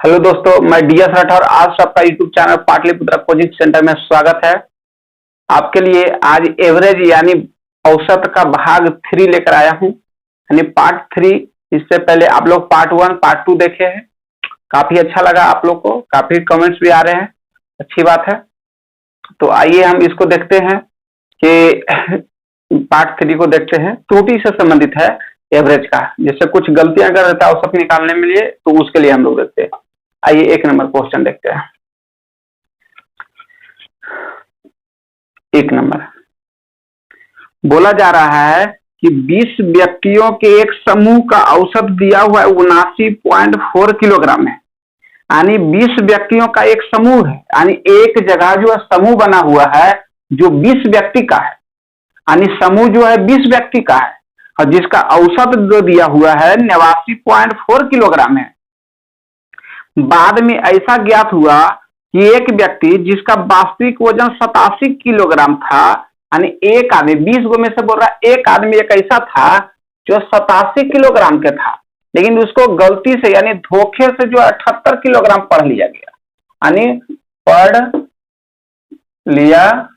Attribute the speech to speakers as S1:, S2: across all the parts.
S1: Hello दोस्तों, मैं D S Rathore. आज सबका YouTube channel Pataliputra coaching centre में स्वागत है। आपके लिए आज एवरेज यानी औसत का भाग 3 लेकर आया हूं, यानी पार्ट 3। इससे पहले आप लोग पार्ट 1 पार्ट 2 देखे हैं, काफी अच्छा लगा आप लोग को, काफी कमेंट्स भी आ रहे हैं, अच्छी बात है। तो आइए हम इसको देखते हैं कि पार्ट 3 को देखते हैं। त्रुटि से संबंधित है एवरेज का, जैसे कुछ गलतियां कर देता है औसत निकालने में लिए, तो उसके लिए हम लोग देखते हैं। आइए 1 नंबर क्वेश्चन देखते हैं। 1 नंबर बोला जा रहा है कि 20 व्यक्तियों के एक समूह का औसत दिया हुआ है 79.4 किलोग्राम है। यानी 20 व्यक्तियों का एक समूह है, यानी एक जगह जो समूह बना हुआ है जो 20 व्यक्ति का है, यानी समूह जो है 20 व्यक्ति का है, और जिसका औसत जो दिया हुआ है 89.4 किलोग्राम है। बाद में ऐसा ज्ञात हुआ कि एक व्यक्ति जिसका वास्तविक वजन 87 किलोग्राम था, यानी एक आदमी 20 गो में से बोल रहा है, एक आदमी एक ऐसा था जो 87 किलोग्राम के था, लेकिन उसको गलती से यानी धोखे से जो 78 किलोग्राम पढ़ लिया गया, यानी पढ़ लिया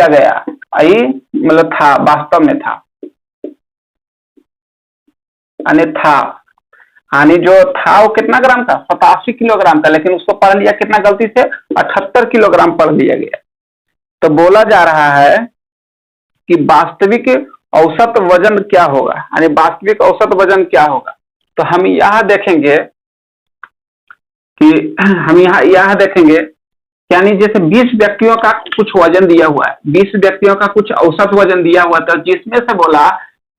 S1: गया आई मतलब था, वास्तव में था, यानी था, यानी जो था वो कितना ग्राम का, 87 किलोग्राम का, लेकिन उसको पढ़ लिया कितना गलती से, 78 किलोग्राम पढ़ लिया गया। तो बोला जा रहा है कि वास्तविक औसत वजन क्या होगा, यानी वास्तविक औसत वजन क्या होगा। तो हम यह देखेंगे यानी जैसे 20 व्यक्तियों का कुछ वजन दिया हुआ है, 20 व्यक्तियों का कुछ औसत वजन दिया हुआ था, जिसमें से बोला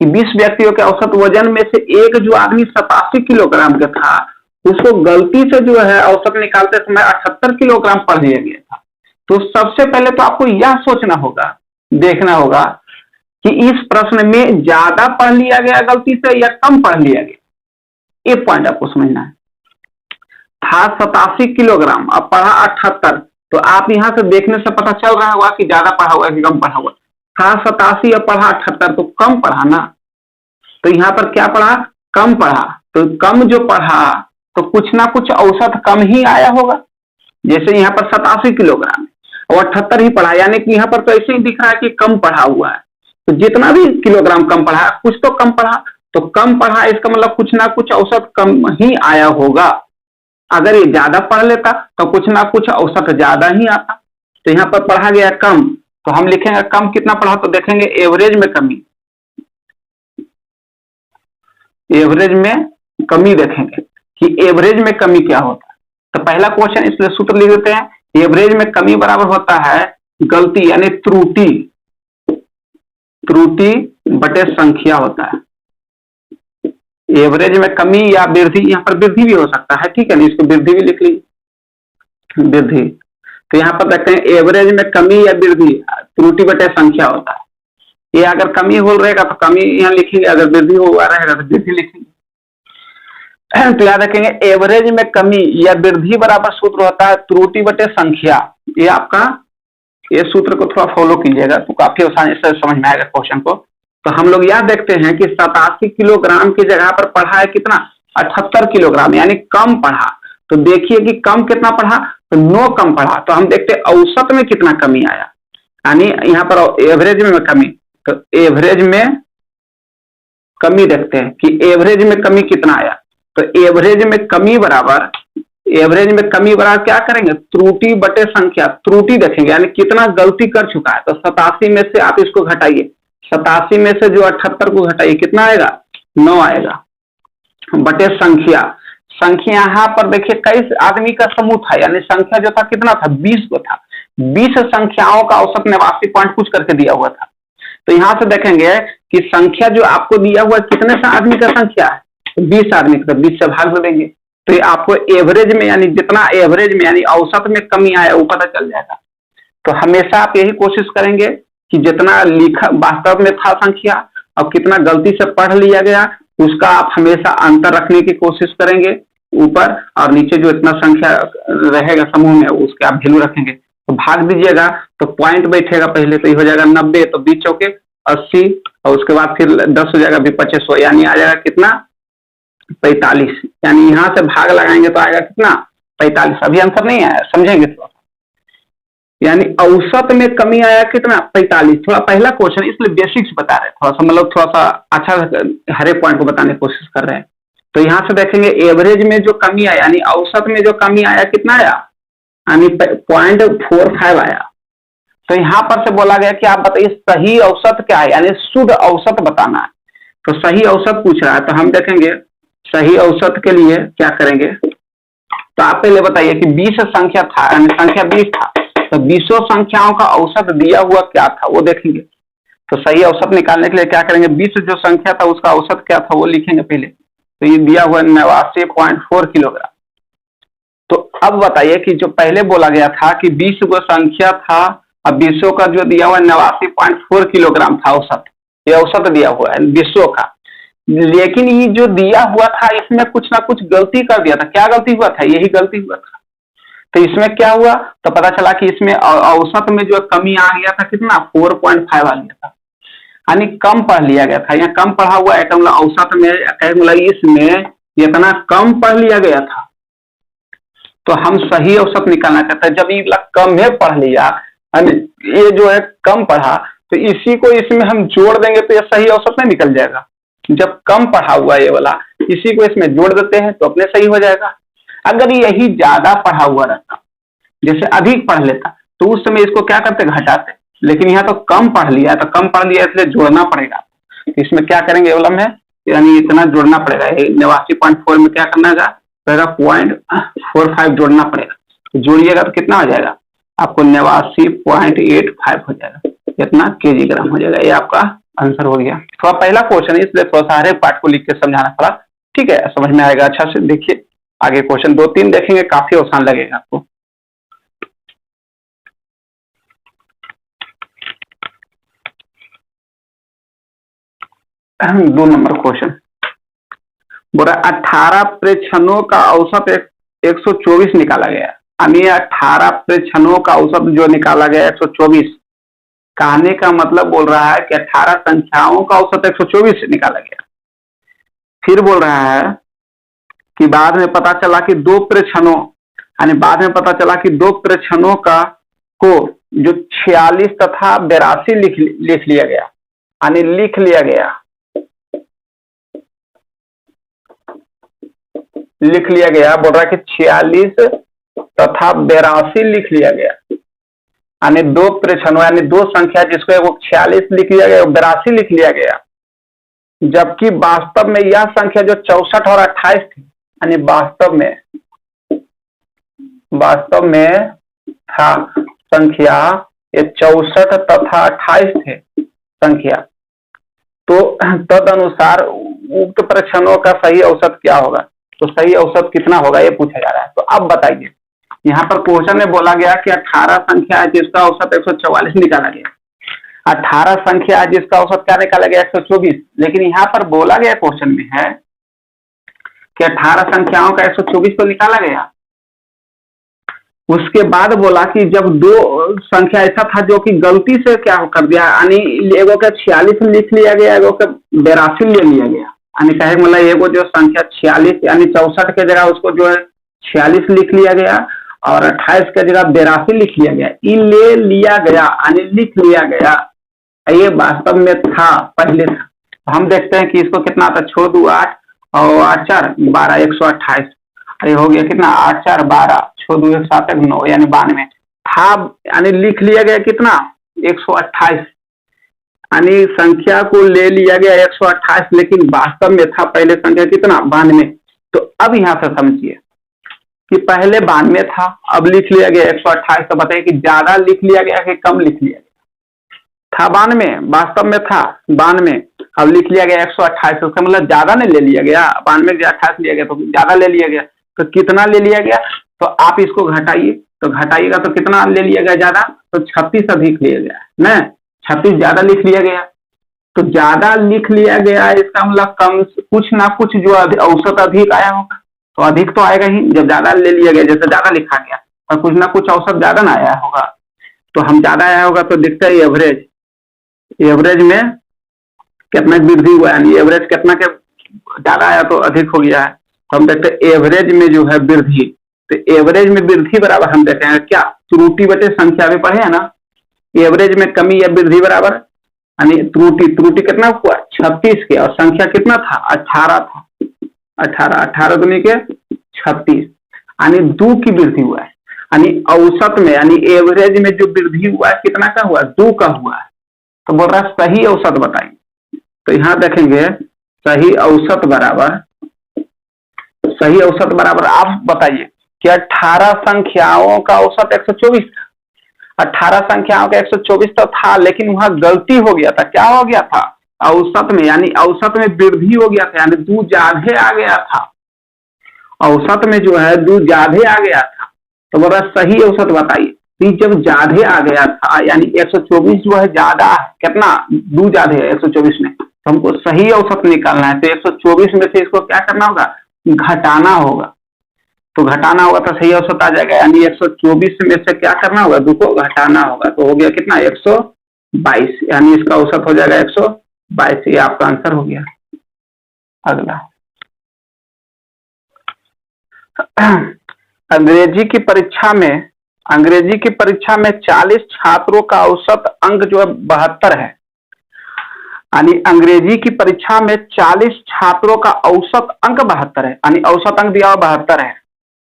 S1: कि 20 व्यक्तियों के औसत वजन में से एक जो आदमी 87 किलोग्राम का था, उसको गलती से जो है औसत निकालते समय 78 किलोग्राम पढ़ लिया गया था। तो सबसे पहले तो आपको यह सोचना होगा, देखना होगा कि इस प्रश्न में ज्यादा पढ़ लिया गया गलती से या कम पढ़ लिया गया, ये पॉइंट आपको समझना है। था 87 किलोग्राम, अब पढ़ा 78, तो आप यहां से देखने से पता चल रहा होगा कि ज्यादा पढ़ा हुआ है कि कम पढ़ा हुआ। था 87 और पढ़ा 78, तो कम पढ़ा ना, तो यहाँ पर क्या पढ़ा, कम पढ़ा। तो कम जो पढ़ा तो कुछ ना कुछ औसत कम ही आया होगा। जैसे यहाँ पर 87 किलोग्राम और 78 ही पढ़ा, यानी कि यहाँ पर तो ऐसे ही दिख रहा है कि कम पढ़ा हुआ है। तो जितना भी किलोग्राम कम पढ़ा, कुछ तो कम पढ़ा, तो कम पढ़ा इसका मतलब कुछ ना कुछ औसत कम ही आया होगा। अगर ये ज्यादा पढ़ लेता तो कुछ ना कुछ औसत ज्यादा ही आता। तो यहाँ पर पढ़ा गया कम, तो हम लिखेंगे कम कितना पढ़ा, तो देखेंगे एवरेज में कमी, एवरेज में कमी देखेंगे कि एवरेज में कमी क्या होता है। तो पहला क्वेश्चन इसलिए सूत्र लिख देते हैं, एवरेज में कमी बराबर होता है गलती यानी त्रुटि बटे संख्या होता है। एवरेज में कमी या वृद्धि, यहाँ पर वृद्धि भी हो सकता है, ठीक है ना, इसको वृद्धि भी लिख लीजिए, वृद्धि। तो यहाँ पर देखते हैं एवरेज में कमी या वृद्धि त्रुटि बटे संख्या होता है। ये अगर कमी हो रहेगा तो कमी यहाँ लिखेंगे, अगर वृद्धि हुआ रहेगा तो वृद्धि लिखेंगे। तो याद रखेंगे एवरेज में कमी या वृद्धि बराबर सूत्र होता है त्रुटि बटे संख्या। ये आपका, ये सूत्र को थोड़ा फॉलो कीजिएगा तो काफी आसानी से समझ में आएगा क्वेश्चन को। तो हम लोग यह देखते हैं कि 87 किलोग्राम की जगह पर पढ़ा है कितना, 78 किलोग्राम, यानी कम पढ़ा। तो देखिए कि कम कितना पढ़ा, तो 9 कम पढ़ा। तो हम देखते हैं औसत में कितना कमी आया, यानी यहाँ पर एवरेज में कमी। तो एवरेज में कमी देखते हैं कि एवरेज में कमी कितना आया। तो एवरेज में कमी बराबर क्या करेंगे, त्रुटि बटे संख्या। त्रुटि देखेंगे यानी कितना गलती कर चुका है। तो 87 में से आप इसको घटाइए, 87 में से जो 78 को घटाइए, कितना आएगा, 9 आएगा, बटे संख्या। संख्या यहाँ पर देखिए कई आदमी का समूह था, यानी संख्या जो था कितना था, 20 को था। 20 संख्याओं का औसत 89 पॉइंट कुछ करके दिया हुआ था। तो यहाँ से देखेंगे कि संख्या जो आपको दिया हुआ कितने सा आदमी का संख्या है, 20 आदमी का, 20 से भाग देंगे। तो ये आपको एवरेज में यानी जितना एवरेज में यानी औसत में कमी आया वो पता चल जाएगा। तो हमेशा आप यही कोशिश करेंगे कि जितना लिखा वास्तव में था संख्या और कितना गलती से पढ़ लिया गया, उसका आप हमेशा अंतर रखने की कोशिश करेंगे। ऊपर और नीचे जो इतना संख्या रहेगा समूह में, उसके आप वैल्यू रखेंगे। तो भाग दीजिएगा तो पॉइंट बैठेगा पहले, तो ये हो जाएगा 90, तो 20 चौके 80, और उसके बाद फिर 10 हो जाएगा 2500, यानी आ जाएगा कितना, 45, यानी यहां से भाग लगाएंगे तो आएगा कितना 45। अभी आंसर नहीं आया, समझेंगे थोड़ा। यानी औसत में कमी आया कितना 45। थोड़ा पहला क्वेश्चन इसलिए बेसिक्स बता रहे हैं, थोड़ा सा मतलब थोड़ा सा अच्छा हर एक पॉइंट को बताने की कोशिश कर रहे हैं। तो यहाँ से देखेंगे एवरेज में जो कमी आया यानी औसत में जो कमी आया कितना आया, यानी 0.45 आया। तो यहाँ पर से बोला गया कि आप बताइए सही औसत क्या है, यानी शुद्ध औसत बताना है। तो सही औसत पूछ रहा है, तो हम देखेंगे सही औसत के लिए क्या करेंगे। तो आप पहले बताइए कि 20 संख्या था, यानी संख्या 20 था, तो 20 संख्याओं का औसत दिया हुआ क्या था वो देखेंगे। तो सही औसत निकालने के लिए क्या करेंगे, 20 जो संख्या था उसका औसत क्या था वो लिखेंगे पहले। तो ये दिया हुआ 89.4 किलोग्राम। तो अब बताइए कि जो पहले बोला गया था कि 20 गो संख्या था, अब 20 का जो दिया हुआ 89.4 किलोग्राम था औसत, ये औसत दिया हुआ है 20 का। लेकिन ये जो दिया हुआ था इसमें कुछ ना कुछ गलती कर दिया था। क्या गलती हुआ था, यही गलती हुआ था। तो इसमें क्या हुआ, तो पता चला कि इसमें औसत में जो कमी आ गया था कितना 4.5 आ गया था, यानी कम पढ़ लिया गया था। यहाँ कम पढ़ा हुआ है तो मतलब औसत में मतलब इसमें इतना कम पढ़ लिया गया था। तो हम सही औसत निकालना चाहते हैं। जब ये कम है पढ़ लिया, ये जो है कम पढ़ा, तो इसी को इसमें हम जोड़ देंगे तो ये सही औसत में निकल जाएगा। जब कम पढ़ा हुआ ये वाला, इसी को इसमें जोड़ देते हैं तो अपने सही हो जाएगा। अगर यही ज्यादा पढ़ा हुआ रहता, जैसे अधिक पढ़ लेता, तो उस समय इसको क्या करते घटाते। लेकिन यहाँ तो कम पढ़ लिया, तो कम पढ़ लिया इसलिए जोड़ना पड़ेगा। तो इसमें क्या करेंगे एवलम है, यानी इतना जोड़ना पड़ेगा। 89.4 में क्या करना है, पहला 0.45 जोड़ना पड़ेगा। तो जोड़िएगा तो कितना हो जाएगा आपको 89.85 हो जाएगा, इतना केजी ग्राम हो जाएगा। ये आपका आंसर हो गया। थोड़ा पहला क्वेश्चन है इसलिए थोड़ा सा हर एक पार्ट को लिख के समझाना पड़ा। ठीक है, समझ में आएगा अच्छा से। देखिए आगे क्वेश्चन 2-3 देखेंगे, काफी आसान लगेगा आपको। 2 नंबर क्वेश्चन बोला 18 प्रेक्षणों का औसत 124 निकाला गया। यानी 18 प्रेक्षणों का औसत जो निकाला गया 124, कहने का मतलब बोल रहा है कि 18 संख्याओं का औसत 124 निकाला गया। फिर बोल रहा है कि बाद में पता चला कि 2 प्रेक्षणों, यानी बाद में पता चला कि 2 प्रेक्षणों का को जो 46 तथा 82 लिख लिया गया, यानी लिख लिया गया बोल रहा है कि 46 तथा 82 लिख लिया गया, यानी 2 प्रेक्षणों, यानी 2 संख्या जिसको एगो 46 लिख लिया गया, 82 लिख लिया गया। जबकि वास्तव में यह संख्या जो 64 और 28 थी, यानी वास्तव में था संख्या ये 64 तथा 28 थे संख्या। तो तदनुसार उक्त प्रेक्षणों का सही औसत क्या होगा। तो सही औसत कितना होगा ये पूछा जा रहा है। तो अब बताइए, यहाँ पर क्वेश्चन में बोला गया कि 18 संख्या है जिसका औसत 144 निकाला गया। 18 संख्या है जिसका औसत क्या निकाला गया 124। लेकिन यहाँ पर बोला गया क्वेश्चन में है कि 18 संख्याओं का 124 तो निकाला गया। उसके बाद बोला कि जब 2 संख्या ऐसा था जो कि गलती से क्या कर दिया, यानी एगो का 46 लिख लिया गया, एगो का 82 ले लिया गया। यानी कहे मतलब एगो जो संख्या 46 यानी 64 के जगह उसको जो है 46 लिख लिया गया और 28 के जगह 82 लिख लिया गया। ये ले लिया गया यानी लिख लिया गया, ये वास्तव में था पहले था। तो हम देखते हैं कि इसको कितना आता है, 6 2 8 और 8 4 12 128। ये हो गया कितना 8 4 12 6 2 1 7 1 9 यानी 92 था, यानी लिख लिया गया कितना 128, यानी संख्या को ले लिया गया 128 लेकिन वास्तव में था पहले संख्या कितना 92। तो अब यहाँ से समझिए कि पहले 92 था, अब लिख लिया गया 128। तो बताइए कि ज्यादा लिख लिया गया कि कम लिख लिया गया। था 92, वास्तव में था 92, अब लिख लिया गया 128। उसका मतलब ज्यादा नहीं ले लिया गया, 92 से 28 लिया गया तो ज्यादा ले लिया गया। तो कितना ले लिया गया, तो आप इसको घटाइए, तो घटाइएगा तो कितना ले लिया गया ज्यादा, तो 36 अधिक लिया गया न, 36 ज्यादा लिख लिया गया। तो ज्यादा लिख लिया गया इसका मतलब कम कुछ ना कुछ जो औसत अधिक आया होगा, तो अधिक तो आएगा ही जब ज्यादा ले लिया गया, जैसे ज्यादा लिखा गया और कुछ ना कुछ औसत ज्यादा ना आया होगा। तो हम ज्यादा आया होगा तो दिखता है एवरेज में कितना वृद्धि हुआ, यानी एवरेज कितना के ज्यादा आया तो अधिक हो गया है। तो हम देखते हैं एवरेज में जो है वृद्धि, तो एवरेज में वृद्धि बराबर हम देखेंगे क्या, त्रुटि बटे संख्या में पढ़े है ना, एवरेज में कमी या वृद्धि बराबर, यानी त्रुटि, त्रुटि कितना हुआ 36 के, और संख्या कितना था 18 था, 18, 18 दूनी के 36, यानी 2 की वृद्धि हुआ है। यानी औसत में, यानी एवरेज में जो वृद्धि हुआ है कितना का हुआ, 2 का हुआ है। तो बोल रहा है सही औसत बताइए। तो यहाँ देखेंगे सही औसत बराबर, सही औसत बराबर आप बताइए कि 18 संख्याओं का औसत 124, 18 संख्याओं का 124 तो था, लेकिन वहां गलती हो गया था। क्या हो गया था, औसत में, यानी औसत में वृद्धि हो गया था, यानी 2 ज्यादा आ गया था। औसत में जो है 2 ज्यादा आ गया था। तो बोला सही औसत बताइए। जब ज्यादा आ गया था, यानी 124 जो है ज्यादा है, कितना 2 ज्यादा है 124 में, तो हमको सही औसत निकालना है। तो 124 में से इसको क्या करना होगा, घटाना होगा। तो घटाना होगा तो सही औसत आ जाएगा, यानी 124 में से क्या करना होगा, 2 को घटाना होगा। तो हो गया कितना 122, यानी इसका औसत हो जाएगा 122। ये आपका आंसर हो गया। अगला अंग्रेजी की परीक्षा में, अंग्रेजी की परीक्षा में 40 छात्रों का औसत अंक जो है 72 है। यानी अंग्रेजी की परीक्षा में 40 छात्रों का औसत अंक 72 है, यानी औसत अंक दिया हुआ 72 है।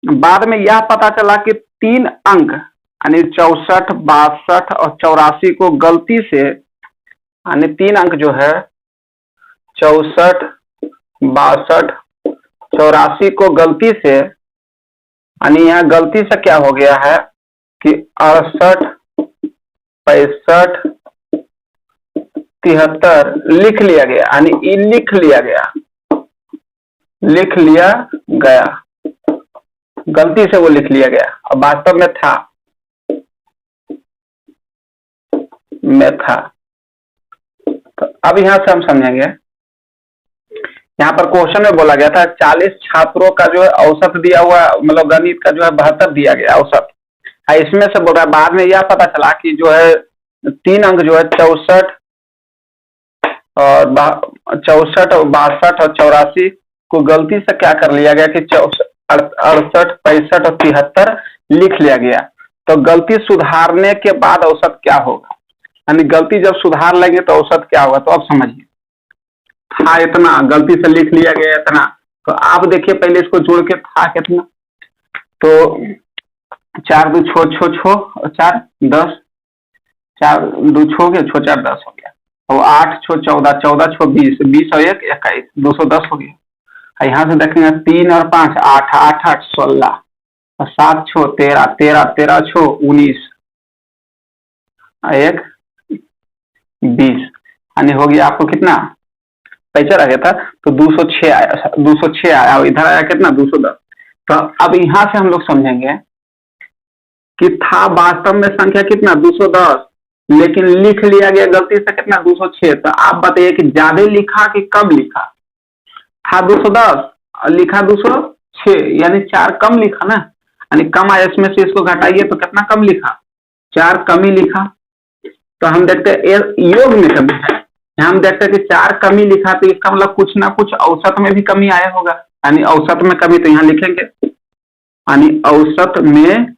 S1: बाद में यह पता चला कि 3 अंक यानी 64, 62 और 84 को गलती से, यानी 3 अंक जो है 64, 62, 84 को गलती से, यानी यहाँ गलती से क्या हो गया है कि 68, 65, 73 लिख लिया गया, यानी लिख लिया गया, लिख लिया गया, गलती से वो लिख लिया गया और वास्तव में था, में था। तो अब यहां से हम समझेंगे, यहाँ पर क्वेश्चन में बोला गया था 40 छात्रों का जो है औसत दिया हुआ, मतलब गणित का जो है 72 दिया गया औसत। इसमें से बोल रहा है बाद में यह पता चला कि जो है 3 अंक जो है 64 और 62 और 84 को गलती से क्या कर लिया गया कि 68, 65 और 73 लिख लिया गया। तो गलती सुधारने के बाद औसत क्या होगा, यानी गलती जब सुधार लेंगे तो औसत क्या होगा। तो अब समझिए, था इतना, गलती से लिख लिया गया इतना, तो आप देखिए पहले इसको जोड़ के था कितना, तो 4 2 छो छो छो और 4 10, 4 2 छो गया, छो 4 10 हो गया, और 8 छो 14, 14 छो 20, 20 और 1 21, 210 हो गया। यहाँ से देखेंगे 3 और 5 8, 8 8 16 और 7 छो 13, 13 13 छो 19 और 1 20, यानी हो गया आपको कितना, पैसा आ गया था तो 206 आया, 206 आया, और इधर आया कितना 210। तो अब यहां से हम लोग समझेंगे कि था वास्तव में संख्या कितना 210, लेकिन लिख लिया गया गलती से कितना 206। तो आप बताइए कि ज्यादा लिखा कि कम लिखा, था 210 और लिखा 206, यानी 4 कम लिखा ना, यानी कम आया, इसमें से इसको घटाइए तो कितना कम लिखा, 4 कम ही लिखा। तो हम देखते हैं योग में कमी है, हम देखते हैं कि 4 कमी लिखा, तो इसका मतलब कुछ ना कुछ औसत में भी कमी आया होगा, यानी औसत में कमी, तो यहाँ लिखेंगे यानी औसत में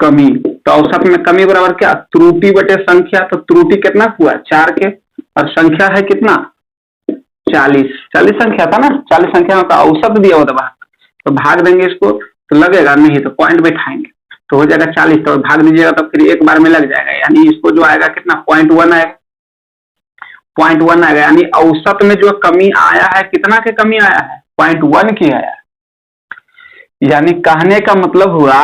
S1: कमी। तो औसत में कमी बराबर क्या, त्रुटि बटे संख्या। तो त्रुटि कितना हुआ 4 के, और संख्या है कितना 40, 40 संख्या था ना, 40 संख्या का औसत दिया होता भाग, तो भाग देंगे इसको तो लगेगा, नहीं तो पॉइंट बैठाएंगे तो हो जाएगा 40, तो भाग दीजिएगा तो फिर एक बार में लग जाएगा, यानी इसको जो आएगा कितना 0.1 आएगा, 0.1 आएगा। यानी औसत में जो कमी आया है कितना के कमी आया है 0.1 की आया है। यानी कहने का मतलब हुआ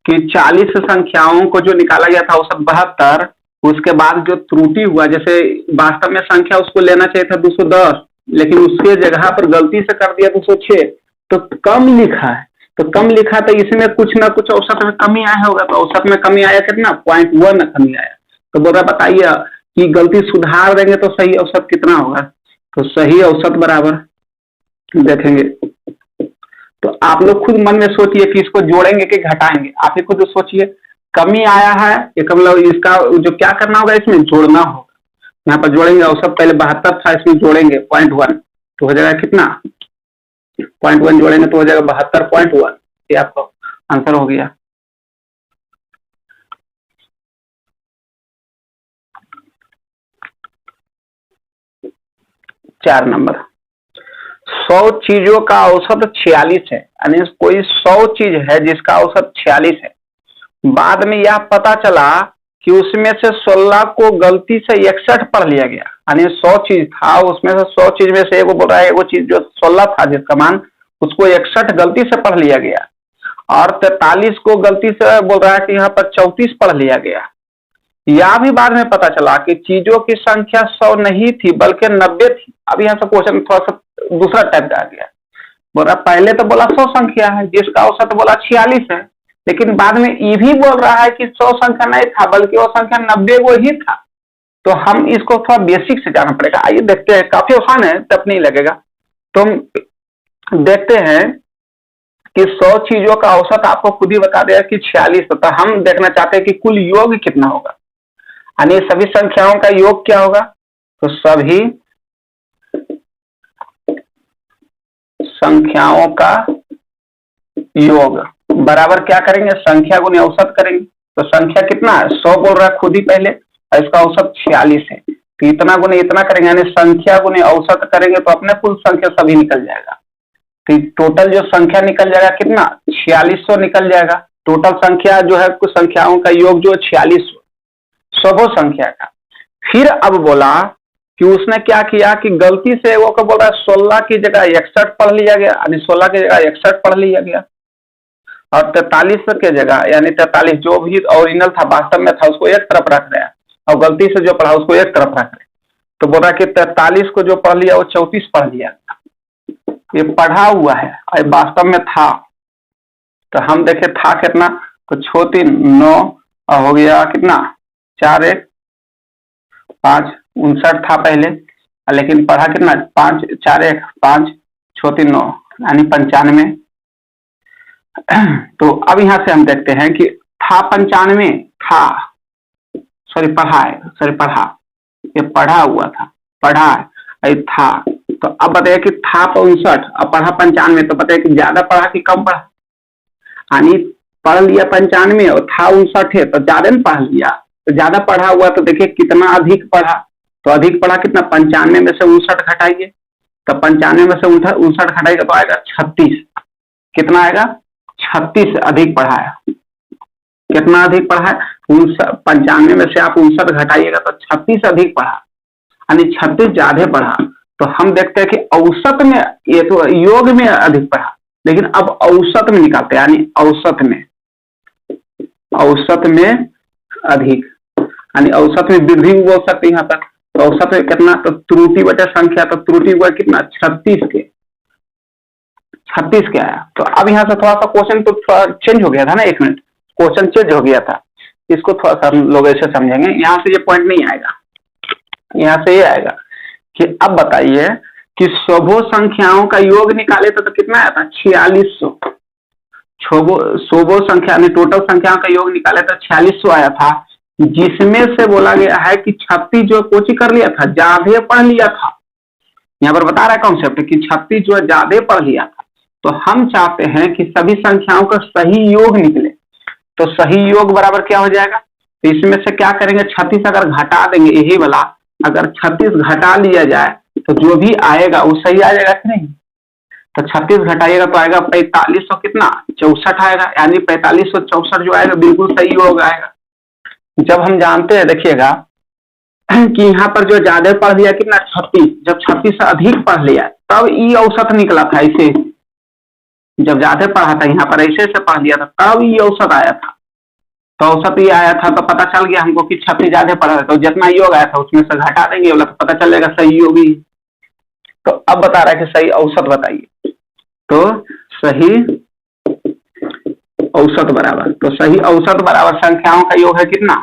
S1: कि 40 संख्याओं को जो निकाला गया था औसत 72, उसके बाद जो त्रुटि हुआ, जैसे वास्तव में संख्या उसको लेना चाहिए था 210, लेकिन उसके जगह पर गलती से कर दिया 206, तो कम लिखा है। तो कम लिखा तो इसमें कुछ ना कुछ औसत में कमी आया होगा, तो औसत में कमी आया कितना 0.1 कमी आया। तो बोला बताइए कि गलती सुधार देंगे तो सही औसत कितना होगा। तो सही औसत बराबर देखेंगे, तो आप लोग खुद मन में सोचिए कि इसको जोड़ेंगे कि घटाएंगे, आप ही खुद सोचिए। कमी आया है, एक मतलब इसका जो क्या करना होगा, इसमें जोड़ना होगा। यहाँ पर जोड़ेंगे औसत, पहले 72 था, इसमें जोड़ेंगे 0.1 तो हो जाएगा कितना, 0.1 जोड़ेंगे तो हो जाएगा 72.1। ये आपका आंसर हो गया। चार नंबर, 100 चीजों का औसत 46 है, यानी कोई 100 चीज है जिसका औसत 46 है। बाद में यह पता चला कि उसमें से 16 को गलती से 61 पढ़ लिया गया, यानी 100 चीज था, उसमें से 100 चीज में से एगो बोल रहा है, एगो चीज जो 16 था जिसका मान, उसको 61 गलती से पढ़ लिया गया, और 43 को गलती से बोल रहा है कि यहाँ पर 34 पढ़ लिया गया। यह भी बाद में पता चला कि चीजों की संख्या 100 नहीं थी बल्कि 90 थी। अब यहाँ से क्वेश्चन थोड़ा सा दूसरा टाइप का आ गया, बोल रहा पहले तो बोला 100 संख्या है जिसका औसत बोला 46 है, लेकिन बाद में ये भी बोल रहा है कि 100 संख्या नहीं था बल्कि वो संख्या 90 वो ही था। तो हम इसको थोड़ा बेसिक से जाना पड़ेगा। आइए देखते हैं, काफी आसान है, टफ नहीं लगेगा। तो हम देखते हैं कि 100 चीजों का औसत आपको खुद ही बता देगा कि 46 होता है। हम देखना चाहते हैं कि कुल योग कितना होगा, यानी सभी संख्याओं का योग क्या होगा। तो सभी संख्याओं का योग बराबर क्या करेंगे, संख्या गुने औसत करेंगे। तो संख्या कितना है, 100 बोल रहा है खुद ही पहले, और इसका औसत 46 है, तो इतना गुने इतना करेंगे, यानी संख्या गुने औसत करेंगे तो अपने कुल संख्या सभी निकल जाएगा। तो टोटल जो संख्या निकल जाएगा कितना, 4600 निकल जाएगा। टोटल संख्या जो है कुछ संख्याओं का योग जो 4600 सबो संख्या का। फिर अब बोला कि उसने क्या किया कि गलती से वो को बोल रहा है 16 की जगह 61 पढ़ लिया गया, यानी 16 की जगह 61 पढ़ लिया गया, और 43 के जगह यानी 43 जो भी ओरिजिनल था वास्तव में था उसको एक तरफ रख रहा है, और गलती से जो पढ़ा उसको एक तरफ रख रहे। तो बोल रहा कि 43 को जो पढ़ लिया वो 34 पढ़ लिया, ये पढ़ा हुआ है और वास्तव में था। तो हम देखे था कितना, तो 6 3 9 और हो गया कितना 4 1 5 59 था पहले, लेकिन पढ़ा कितना 5 4 1 5 6 3 9 यानी 95। तो अब यहाँ से हम देखते हैं कि था 95 था, सॉरी पढ़ा है, सॉरी पढ़ा, ये पढ़ा हुआ था, पढ़ा है था। तो अब बताइए कि था 59 अब पढ़ा 95, तो बताइए कि ज्यादा पढ़ा कि कम पढ़ा, यानी पढ़ लिया 95 और था 59 है, तो ज्यादा न पढ़ लिया, तो ज्यादा पढ़ा हुआ। तो देखिए कितना अधिक पढ़ा, तो अधिक पढ़ा कितना, 95 में से 59 घटाइए, तो 95 में से 59 घटाइएगा तो आएगा 36। कितना आएगा, 36 अधिक पढ़ा है। कितना अधिक पढ़ा है, 95 में से आप 59 घटाइएगा तो 36 अधिक पढ़ा, यानी 36 ज्यादा पढ़ा। तो हम देखते हैं कि औसत में, ये तो योग में अधिक पढ़ा, लेकिन अब औसत में निकालते हैं, यानी औसत में, औसत में अधिक, यानी औसत में वृद्धि भी बोल सकते हैं यहाँ तक। तो औसत में कितना, तो त्रुटि बटे संख्या, तो त्रुटि हुआ कितना 36 के, 36 के आया। तो अब यहाँ से थोड़ा सा क्वेश्चन तो थोड़ा चेंज हो गया था ना, एक मिनट, क्वेश्चन चेंज हो गया था, इसको थोड़ा सा हम लोग ऐसे समझेंगे। यहाँ से ये पॉइंट नहीं आएगा, यहाँ से ये आएगा कि अब बताइए कि सबो संख्याओं का योग निकाले तो कितना आया था 4600। सबो संख्या ने टोटल संख्याओं का योग निकाले तो 4600 आया था, जिसमें से बोला गया है कि 36 जो कोची कर लिया था, ज्यादा पढ़ लिया था। यहाँ पर बता रहा है कॉन्सेप्ट कि 36 जो ज्यादा पढ़ लिया था। तो हम चाहते हैं कि सभी संख्याओं का सही योग निकले, तो सही योग बराबर क्या हो जाएगा, तो इसमें से क्या करेंगे, 36 अगर घटा देंगे, यही वाला अगर 36 घटा लिया जाए तो जो भी आएगा वो सही आ जाएगा कि नहीं। तो 36 घटाइएगा तो आएगा 4500 कितना 64 आएगा, यानी 4564 जो आएगा बिल्कुल सही योग आएगा। जब हम जानते हैं देखिएगा कि यहाँ पर जो ज्यादा पढ़ लिया कितना 36, जब 36 से अधिक पढ़ लिया तब ये औसत निकला था। ऐसे जब ज्यादा पढ़ा था यहाँ पर ऐसे से पढ़ लिया था तब ये औसत आया था। तो औसत ये आया था तो पता चल गया हमको कि 36 ज्यादा पढ़ा है, तो जितना योग आया था उसमें से घटा देंगे बोला तो पता चलेगा सही योग ही। तो अब बता रहा है कि सही औसत बताइए, तो सही औसत बराबर, तो सही औसत बराबर संख्याओं का योग है कितना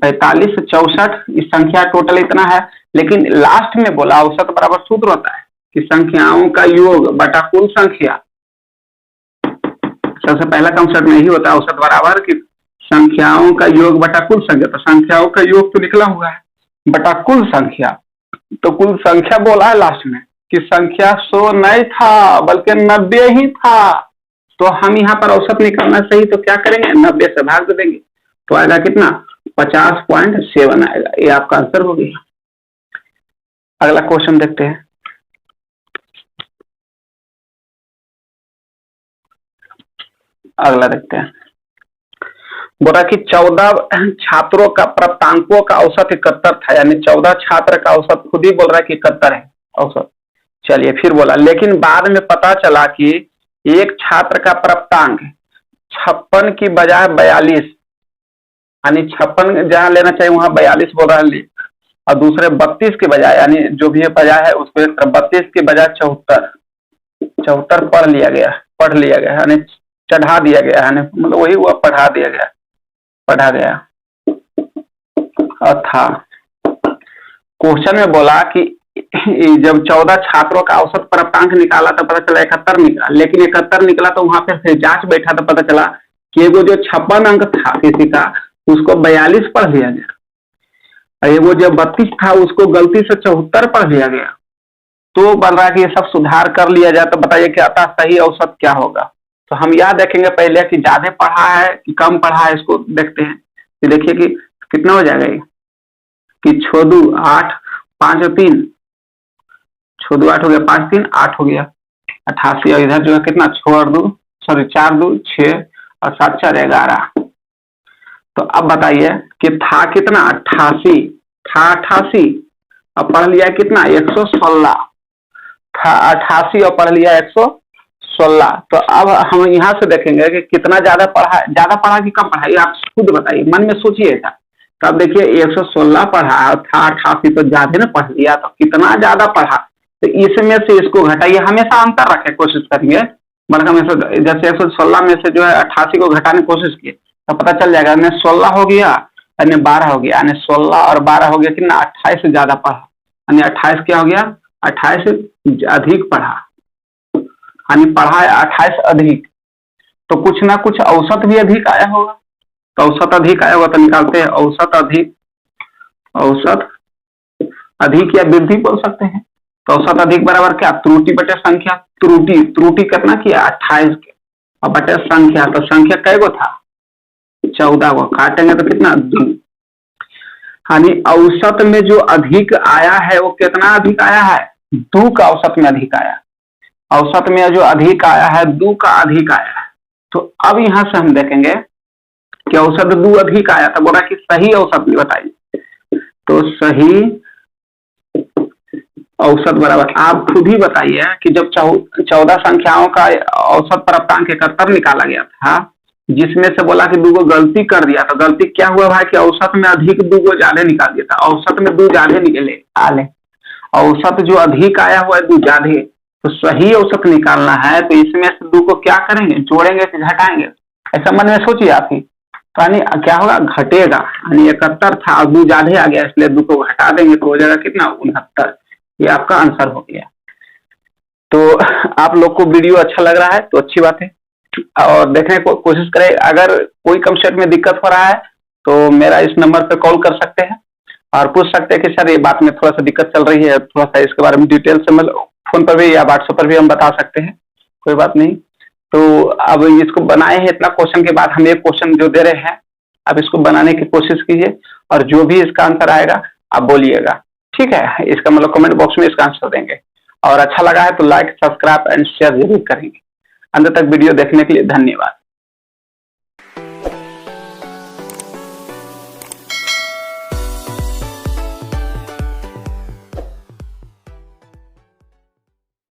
S1: 45 64, इस संख्या टोटल इतना है। लेकिन लास्ट में बोला औसत बराबर सूत्र होता है कि संख्याओं का योग बटा कुल संख्या। सबसे पहला कंसेप्ट में ही होता है औसत बराबर कि संख्याओं का योग बटा कुल संख्या। तो संख्याओं का योग तो निकला हुआ है, बटा कुल संख्या। तो कुल संख्या बोला है लास्ट में कि संख्या 100 नहीं था बल्कि 90 ही था। तो हम यहाँ पर औसत निकालना सही, तो क्या करेंगे, 90 से भाग दे देंगे, तो आएगा कितना, 50.7 आएगा। ये आपका आंसर हो गया। अगला क्वेश्चन देखते हैं। अगला देखते हैं, बोला कि 14 छात्रों का प्राप्तांकों का औसत 71 था, यानी 14 छात्र का औसत, खुद ही बोल रहा है कि 71 है औसत। चलिए फिर बोला, लेकिन बाद में पता चला कि एक छात्र का प्राप्तांक 56 की बजाय 42, यानी 56 जहां लेना चाहिए वहां 42 बोल रहा है, और दूसरे 32 के बजाय, यानी जो भी बजाय है उसको 32 के बजाय 74 पढ़ लिया गया, यानी चढ़ा दिया गया है, मतलब वही हुआ, पढ़ा गया था। क्वेश्चन में बोला कि जब 14 छात्रों का औसत प्राप्तांक निकाला तो पता चला 71 निकला, लेकिन 71 निकला तो वहां पे फिर जांच बैठा तो पता चला कि वो जो 56 अंक था किसी का, उसको 42 पढ़ लिया गया, और वो जो 32 था उसको गलती से 74 पढ़ लिया गया। तो बन रहा है कि ये सब सुधार कर लिया जाए तो बताइए क्या आता सही औसत क्या होगा। तो हम यह देखेंगे पहले कि ज्यादा पढ़ा है कि कम पढ़ा है, इसको देखते हैं। तो देखिए कि कितना हो जाएगा ये, कि 6 2 8 5 और 3, 6 2 8 हो गया, 5 3 8 हो गया 88, और इधर जो है कितना 4 2 6 और 7 4 11। तो अब बताइए कि था कितना 88, था 88 और पढ़ लिया कितना 116, था 88 और पढ़ लिया 116। तो अब हम यहाँ से देखेंगे कि कितना ज्यादा पढ़ा कि कम पढ़ा, ये आप खुद बताइए, मन में सोचिएगा। तो अब देखिए 116 पढ़ा था 88 तो ज्यादा ना पढ़ लिया, तो कितना ज्यादा पढ़ा, तो इसमें से इसको घटाइए, हमेशा अंतर रखे कोशिश करेंगे, मतलब हमेशा जैसे 116 में से जो है 88 को घटाने की कोशिश किए तो पता चल जाएगा, यानी 16 हो गया, यानी 12 हो गया, यानी 16 और 12 हो गया कितना 28 से ज्यादा पढ़ा, यानी 28 क्या हो गया 28 से अधिक पढ़ा, यानी पढ़ा है 28 अधिक। तो कुछ ना कुछ औसत भी अधिक आया होगा, तो औसत अधिक आया होगा तो निकालते हैं औसत अधिक या वृद्धि बोल सकते हैं। तो औसत अधिक बराबर क्या, त्रुटि बटे संख्या, त्रुटि कितना किया 28 के, और बटे संख्या, तो संख्या कै गो था 14 को, काटेंगे तो कितना 2, यानी औसत में जो अधिक आया है वो कितना अधिक आया है 2 का औसत में अधिक आया, औसत में जो अधिक आया है 2 का अधिक आया है। तो अब यहां से हम देखेंगे कि औसत 2 अधिक आया था, बोला कि सही औसत भी बताइए। तो सही औसत बराबर आप खुद ही बताइए कि जब 14 संख्याओं का औसत प्राप्तांक 71 निकाला गया था, जिसमें से बोला कि 2 को गलती कर दिया, तो गलती क्या हुआ भाई कि औसत में अधिक 2 को ज्यादा निकाल दिया था, औसत में 2 ज्यादा निकले आले, औसत जो अधिक आया हुआ है 2 ज्यादा, तो सही औसत निकालना है तो इसमें से 2 को क्या करेंगे, जोड़ेंगे कि घटाएंगे, ऐसा मन में सोचिए आप ही। तो यानी क्या होगा, घटेगा, यानी 71 था 2 ज्यादा आ गया, इसलिए 2 को घटा देंगे तो हो जाएगा कितना 69। ये आपका आंसर हो गया। तो आप लोग को वीडियो अच्छा लग रहा है तो अच्छी बात है, और देखने को कोशिश करें। अगर कोई कंसेप्ट में दिक्कत हो रहा है तो मेरा इस नंबर पे कॉल कर सकते हैं और पूछ सकते हैं कि सर ये बात में थोड़ा सा दिक्कत चल रही है, थोड़ा सा इसके बारे में डिटेल से, मतलब फोन पर भी या व्हाट्सएप पर भी हम बता सकते हैं, कोई बात नहीं। तो अब इसको बनाए हैं, इतना क्वेश्चन के बाद हम एक क्वेश्चन जो दे रहे हैं आप इसको बनाने की कोशिश कीजिए, और जो भी इसका आंसर आएगा आप बोलिएगा, ठीक है। इसका मतलब कमेंट बॉक्स में इसका आंसर देंगे, और अच्छा लगा है तो लाइक सब्सक्राइब एंड शेयर जरूर करेंगे। अंत तक वीडियो देखने के लिए धन्यवाद।